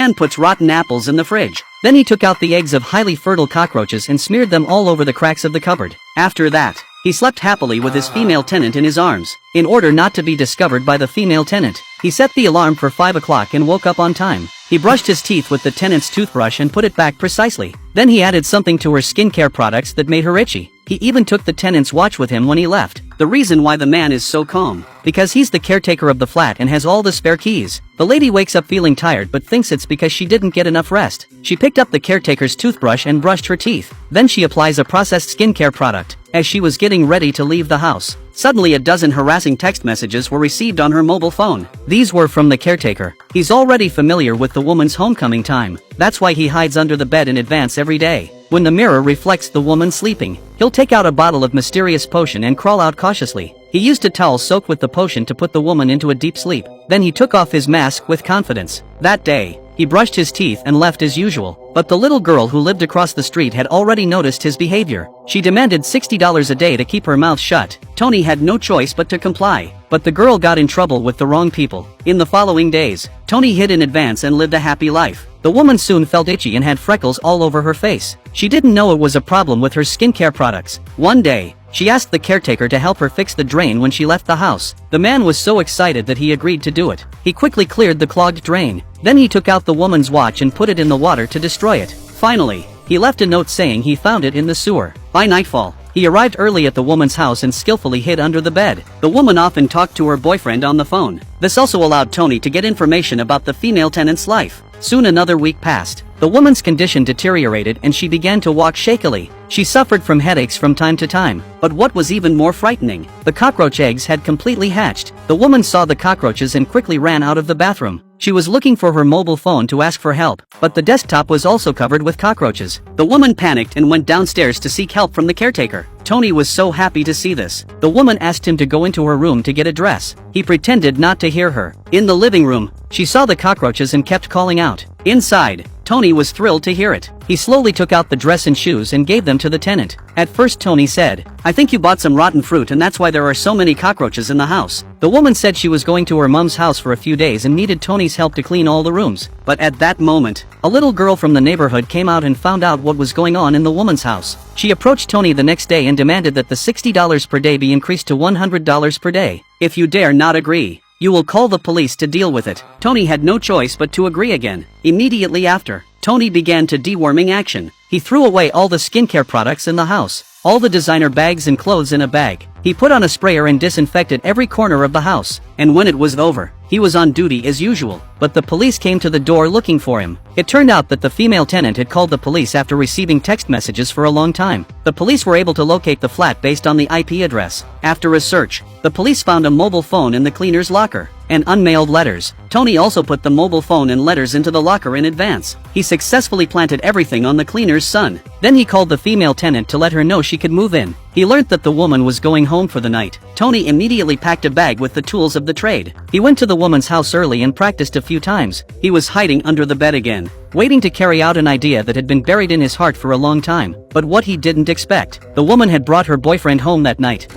man puts rotten apples in the fridge. Then he took out the eggs of highly fertile cockroaches and smeared them all over the cracks of the cupboard. After that, he slept happily with his female tenant in his arms. In order not to be discovered by the female tenant, he set the alarm for 5 o'clock and woke up on time. He brushed his teeth with the tenant's toothbrush and put it back precisely. Then he added something to her skincare products that made her itchy. He even took the tenant's watch with him when he left. The reason why the man is so calm, because he's the caretaker of the flat and has all the spare keys. The lady wakes up feeling tired but thinks it's because she didn't get enough rest. She picked up the caretaker's toothbrush and brushed her teeth. Then she applies a processed skincare product. As she was getting ready to leave the house, suddenly a dozen harassing text messages were received on her mobile phone. These were from the caretaker. He's already familiar with the woman's homecoming time. That's why he hides under the bed in advance every day. When the mirror reflects the woman sleeping, he'll take out a bottle of mysterious potion and crawl out cautiously. He used a towel soaked with the potion to put the woman into a deep sleep. Then he took off his mask with confidence. That day, he brushed his teeth and left as usual. But the little girl who lived across the street had already noticed his behavior. She demanded $60 a day to keep her mouth shut. Tony had no choice but to comply. But the girl got in trouble with the wrong people. In the following days, Tony hid in advance and lived a happy life. The woman soon felt itchy and had freckles all over her face. She didn't know it was a problem with her skincare products. One day, she asked the caretaker to help her fix the drain when she left the house. The man was so excited that he agreed to do it. He quickly cleared the clogged drain. Then he took out the woman's watch and put it in the water to destroy it. Finally, he left a note saying he found it in the sewer. By nightfall, he arrived early at the woman's house and skillfully hid under the bed. The woman often talked to her boyfriend on the phone. This also allowed Tony to get information about the female tenant's life. Soon another week passed. The woman's condition deteriorated and she began to walk shakily. She suffered from headaches from time to time. But what was even more frightening, the cockroach eggs had completely hatched. The woman saw the cockroaches and quickly ran out of the bathroom. She was looking for her mobile phone to ask for help, but the desktop was also covered with cockroaches. The woman panicked and went downstairs to seek help from the caretaker. Tony was so happy to see this. The woman asked him to go into her room to get a dress. He pretended not to hear her. In the living room, she saw the cockroaches and kept calling out. Inside, Tony was thrilled to hear it. He slowly took out the dress and shoes and gave them to the tenant. At first Tony said, "I think you bought some rotten fruit and that's why there are so many cockroaches in the house." The woman said she was going to her mom's house for a few days and needed Tony's help to clean all the rooms. But at that moment, a little girl from the neighborhood came out and found out what was going on in the woman's house. She approached Tony the next day and demanded that the $60 per day be increased to $100 per day. "If you dare not agree, you will call the police to deal with it." Tony had no choice but to agree again. Immediately after, Tony began to deworming action. He threw away all the skincare products in the house, all the designer bags and clothes in a bag. He put on a sprayer and disinfected every corner of the house. And when it was over, he was on duty as usual. But the police came to the door looking for him. It turned out that the female tenant had called the police after receiving text messages for a long time. The police were able to locate the flat based on the IP address. After a search, the police found a mobile phone in the cleaner's locker and unmailed letters. Tony also put the mobile phone and letters into the locker in advance. He successfully planted everything on the cleaner's son. Then he called the female tenant to let her know she could move in. He learned that the woman was going home for the night. Tony immediately packed a bag with the tools of the trade. He went to the woman's house early and practiced a few times. He was hiding under the bed again, waiting to carry out an idea that had been buried in his heart for a long time. But what he didn't expect, the woman had brought her boyfriend home that night.